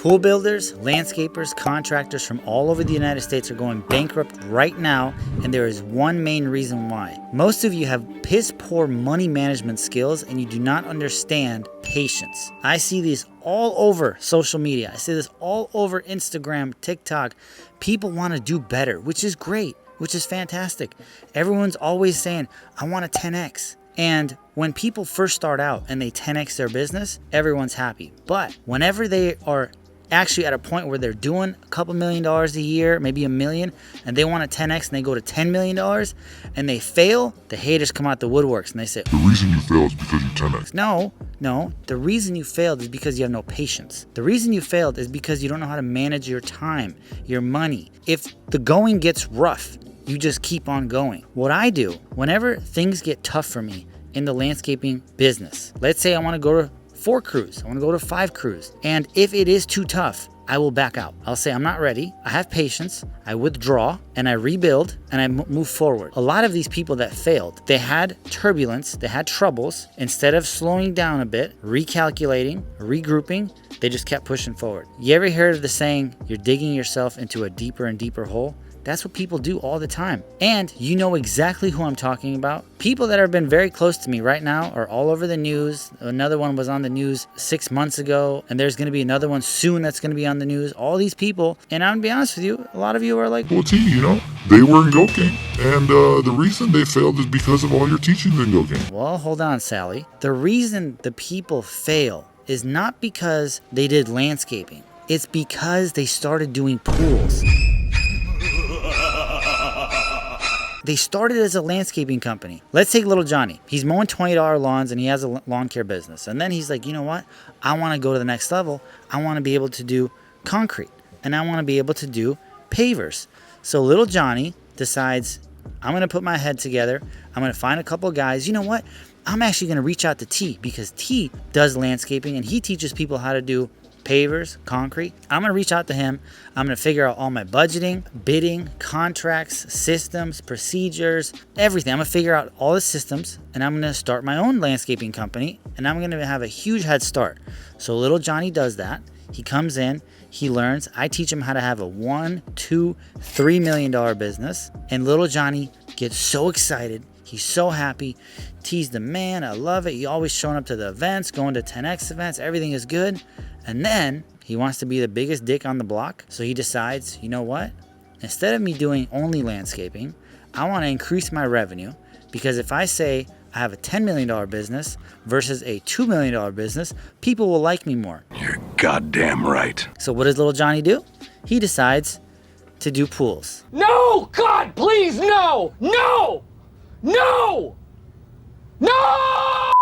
Pool builders, landscapers, contractors from all over the United States are going bankrupt right now, and there is one main reason why. Most of you have piss poor money management skills and you do not understand patience. I see this all over social media. I see this all over Instagram, TikTok. People want to do better, which is great, which is fantastic. Everyone's always saying, I want a 10X. And when people first start out and they 10X their business, everyone's happy. But whenever they are actually at a point where they're doing a couple $1 million a year, maybe $1 million, and they want a 10X and they go to $10 million and they fail, the haters come out the woodworks and they say, the reason you failed is because you 10X. No. The reason you failed is because you have no patience. The reason you failed is because you don't know how to manage your time, your money. If the going gets rough, you just keep on going. What I do, whenever things get tough for me in the landscaping business, let's say I want to go to 4 crews, I want to go to 5 crews, and if it is too tough, I will back out. I'll say I'm not ready, I have patience, I withdraw, and I rebuild, and I move forward. A lot of these people that failed, they had turbulence, they had troubles. Instead of slowing down a bit, recalculating, regrouping, they just kept pushing forward. You ever heard of the saying, you're digging yourself into a deeper and deeper hole? That's what people do all the time. And you know exactly who I'm talking about. People that have been very close to me right now are all over the news. Another one was on the news 6 months ago, and there's going to be another one soon that's going to be on the news. All these people, and I'm going to be honest with you, a lot of you are like, Well, T, they were in Go Gang, and the reason they failed is because of all your teachings in Go Gang. well, hold on, Sally. The reason the people fail is not because they did landscaping. It's because they started doing pools. They started as a landscaping company. Let's take little Johnny. He's mowing $20 lawns and he has a lawn care business. And then he's like, you know what? I want to go to the next level. I want to be able to do concrete and I want to be able to do pavers. So little Johnny decides, I'm going to put my head together. I'm going to find a couple of guys. You know what? I'm actually going to reach out to T because T does landscaping and he teaches people how to do pavers, concrete. I'm going to reach out to him. I'm going to figure out all my budgeting, bidding, contracts, systems, procedures, everything. I'm going to figure out all the systems and I'm going to start my own landscaping company and I'm going to have a huge head start. So little Johnny does that. He comes in, he learns. I teach him how to have a $1, $2, $3 million business. And little Johnny gets so excited. He's so happy. T's the man. I love it. He always showing up to the events, going to 10X events. Everything is good. And then he wants to be the biggest dick on the block. So he decides, you know what? Instead of me doing only landscaping, I want to increase my revenue. Because if I say I have a $10 million business versus a $2 million business, people will like me more. You're goddamn right. So what does little Johnny do? He decides to do pools. No! God, please, no! No! No! No!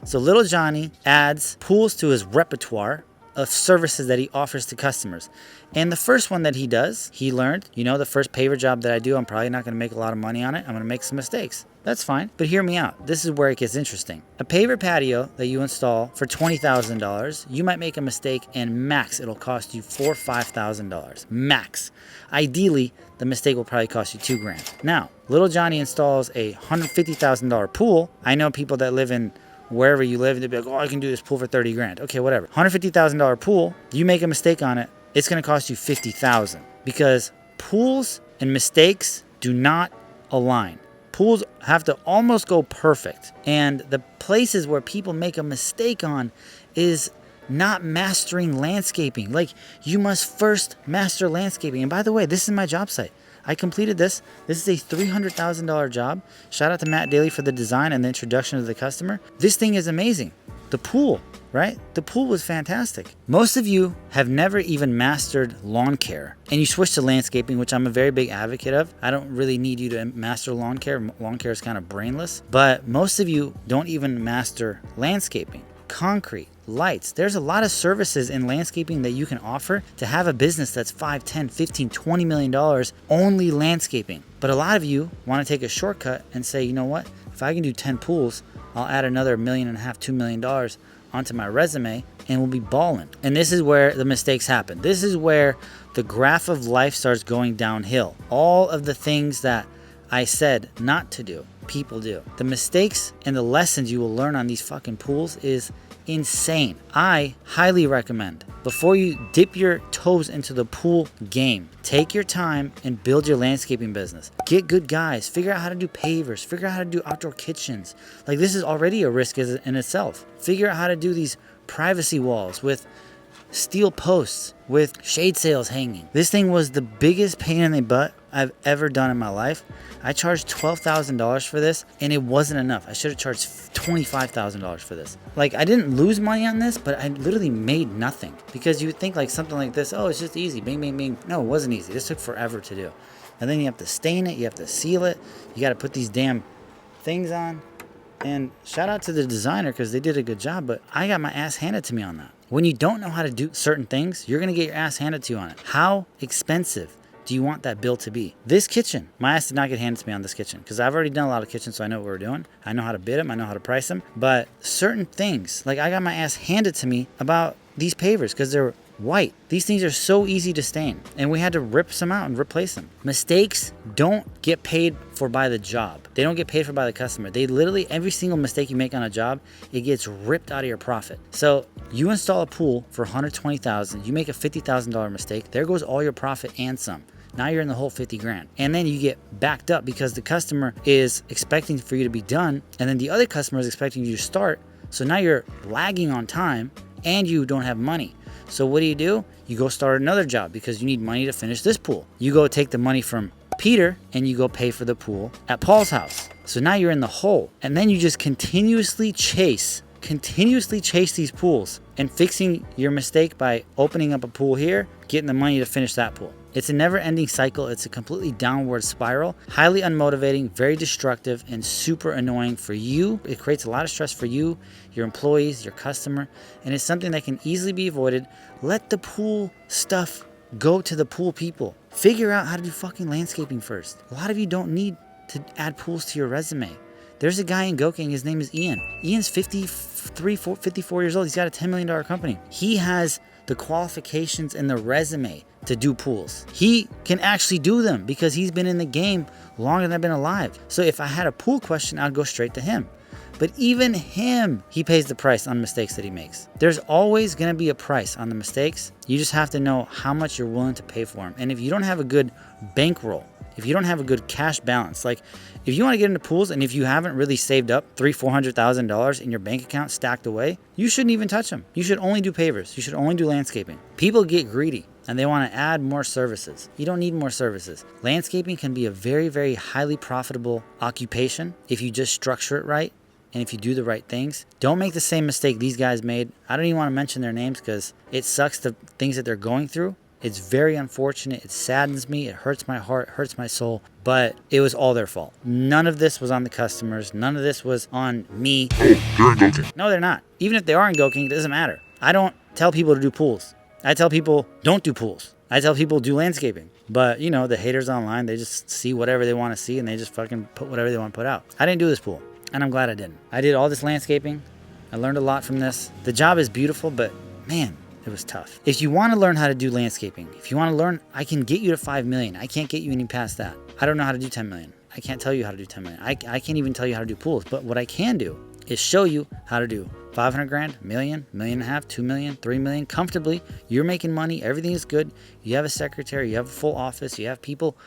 So little Johnny adds pools to his repertoire of services that he offers to customers. And the first one that he does, he learned, the first paver job that I do, I'm probably not going to make a lot of money on it. I'm going to make some mistakes. That's fine. But hear me out. This is where it gets interesting. A paver patio that you install for $20,000, you might make a mistake and max it'll cost you $4,000 or $5,000. Max. Ideally, the mistake will probably cost you $2,000. Now, little Johnny installs a $150,000 pool. I know people that live in wherever you live, they'll be like, oh, I can do this pool for $30,000. Okay, whatever. $150,000 pool, you make a mistake on it, it's going to cost you $50,000 because pools and mistakes do not align. Pools have to almost go perfect. And the places where people make a mistake on is not mastering landscaping. Like, you must first master landscaping. And by the way, this is my job site. I completed this. This is a $300,000 job. Shout out to Matt Daly for the design and the introduction to the customer. This thing is amazing. The pool, right? The pool was fantastic. Most of you have never even mastered lawn care and you switch to landscaping, which I'm a very big advocate of. I don't really need you to master lawn care. Lawn care is kind of brainless, but most of you don't even master landscaping, concrete, lights. There's a lot of services in landscaping that you can offer to have a business that's $5, $10, $15, $20 million only landscaping. But a lot of you want to take a shortcut and say, you know what? If I can do 10 pools, I'll add another $1.5 million, $2 million onto my resume and we'll be balling. And this is where the mistakes happen. This is where the graph of life starts going downhill. All of the things that I said not to do, people do. The mistakes and the lessons you will learn on these fucking pools is insane. I highly recommend, before you dip your toes into the pool game, take your time and build your landscaping business. Get good guys. Figure out how to do pavers. Figure out how to do outdoor kitchens. Like, this is already a risk in itself. Figure out how to do these privacy walls with steel posts with shade sails hanging. This thing was the biggest pain in the butt I've ever done in my life. I charged $12,000 for this, and it wasn't enough. I should have charged $25,000 for this. Like, I didn't lose money on this, but I literally made nothing. Because you would think like something like this, oh, it's just easy, bing, bing, bing. No, it wasn't easy. This took forever to do. And then you have to stain it, you have to seal it, you got to put these damn things on. And shout out to the designer because they did a good job, but I got my ass handed to me on that. When you don't know how to do certain things, you're going to get your ass handed to you on it. How expensive do you want that bill to be? This kitchen, my ass did not get handed to me on this kitchen because I've already done a lot of kitchens, so I know what we're doing. I know how to bid them. I know how to price them. But certain things, like I got my ass handed to me about these pavers because they're white. These things are so easy to stain, and we had to rip some out and replace them. Mistakes don't get paid for by the job. They don't get paid for by the customer. They literally, every single mistake you make on a job, it gets ripped out of your profit. So you install a pool for $120,000, you make a $50,000 mistake, there goes all your profit and some. Now you're in the whole 50 grand. And then you get backed up because the customer is expecting for you to be done, and then the other customer is expecting you to start. So now you're lagging on time and you don't have money. So what do? You go start another job because you need money to finish this pool. You go take the money from Peter and you go pay for the pool at Paul's house. So now you're in the hole. And then you just continuously chase these pools and fixing your mistake by opening up a pool here, getting the money to finish that pool. It's a never-ending cycle. It's a completely downward spiral, highly unmotivating, very destructive, and super annoying for you. It creates a lot of stress for you, your employees, your customer, and it's something that can easily be avoided. Let the pool stuff go to the pool people. Figure out how to do fucking landscaping first. A lot of you don't need to add pools to your resume. There's a guy in Goking, his name is Ian. Ian's 54 years old. He's got a $10 million company. He has the qualifications and the resume to do pools. He can actually do them because he's been in the game longer than I've been alive. So if I had a pool question, I'd go straight to him. But even him, he pays the price on mistakes that he makes. There's always going to be a price on the mistakes. You just have to know how much you're willing to pay for them. And if you don't have a good bankroll, if you don't have a good cash balance, like if you want to get into pools and if you haven't really saved up $300,000-$400,000 in your bank account stacked away, you shouldn't even touch them. You should only do pavers. You should only do landscaping. People get greedy and they want to add more services. You don't need more services. Landscaping can be a very, very highly profitable occupation if you just structure it right and if you do the right things. Don't make the same mistake these guys made. I don't even want to mention their names because it sucks the things that they're going through. It's very unfortunate. It saddens me. It hurts my heart, hurts my soul, but it was all their fault. None of this was on the customers. None of this was on me. Oh, they're in Goking. No, they're not. Even if they are in Goking, it doesn't matter. I don't tell people to do pools. I tell people don't do pools. I tell people do landscaping. But, you know, the haters online, they just see whatever they want to see and they just fucking put whatever they want to put out. I didn't do this pool, and I'm glad I didn't. I did all this landscaping. I learned a lot from this. The job is beautiful, but man, it was tough. If you want to learn how to do landscaping, if you want to learn, I can get you to 5 million. I can't get you any past that. I don't know how to do 10 million. I can't tell you how to do 10 million. I can't even tell you how to do pools. But what I can do is show you how to do 500 grand, million, million and a half, 2 million, 3 million comfortably. You're making money. Everything is good. You have a secretary. You have a full office. You have people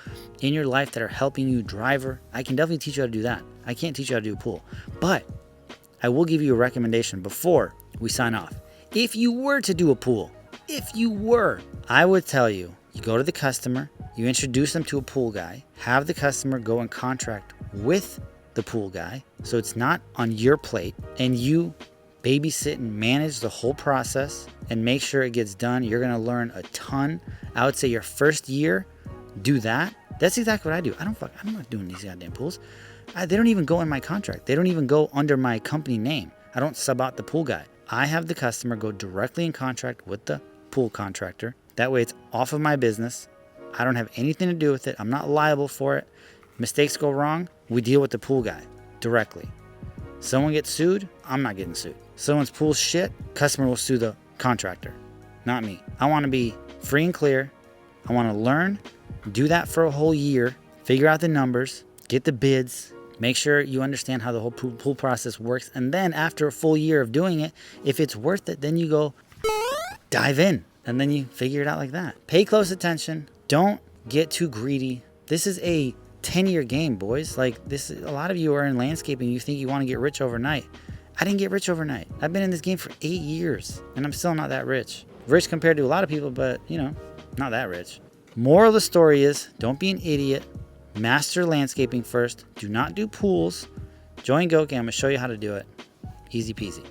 in your life that are helping you, driver. I can definitely teach you how to do that. I can't teach you how to do a pool. But I will give you a recommendation before we sign off. If you were to do a pool, I would tell you, you go to the customer, you introduce them to a pool guy, have the customer go and contract with the pool guy, so it's not on your plate, and you babysit and manage the whole process and make sure it gets done. You're going to learn a ton. I would say your first year, do that. That's exactly what I do. I'm not doing these goddamn pools. They don't even go in my contract. They don't even go under my company name. I don't sub out the pool guy. I have the customer go directly in contract with the pool contractor. That way it's off of my business. I don't have anything to do with it. I'm not liable for it. Mistakes go wrong, we deal with the pool guy directly. Someone gets sued, I'm not getting sued. Someone's pool's shit, customer will sue the contractor, not me. I want to be free and clear. I want to learn, do that for a whole year, figure out the numbers, get the bids, Make sure you understand how the whole pool process works. And then after a full year of doing it, if it's worth it, then you go dive in and then you figure it out like that. Pay close attention. Don't get too greedy. This is a 10-year game, boys. Like this, a lot of you are in landscaping. You think you want to get rich overnight. I didn't get rich overnight. I've been in this game for 8 years and I'm still not that rich. Rich compared to a lot of people, but you know, not that rich. Moral of the story is don't be an idiot. Master landscaping first. Do not do pools. Join GoBank. I'm going to show you how to do it. Easy peasy.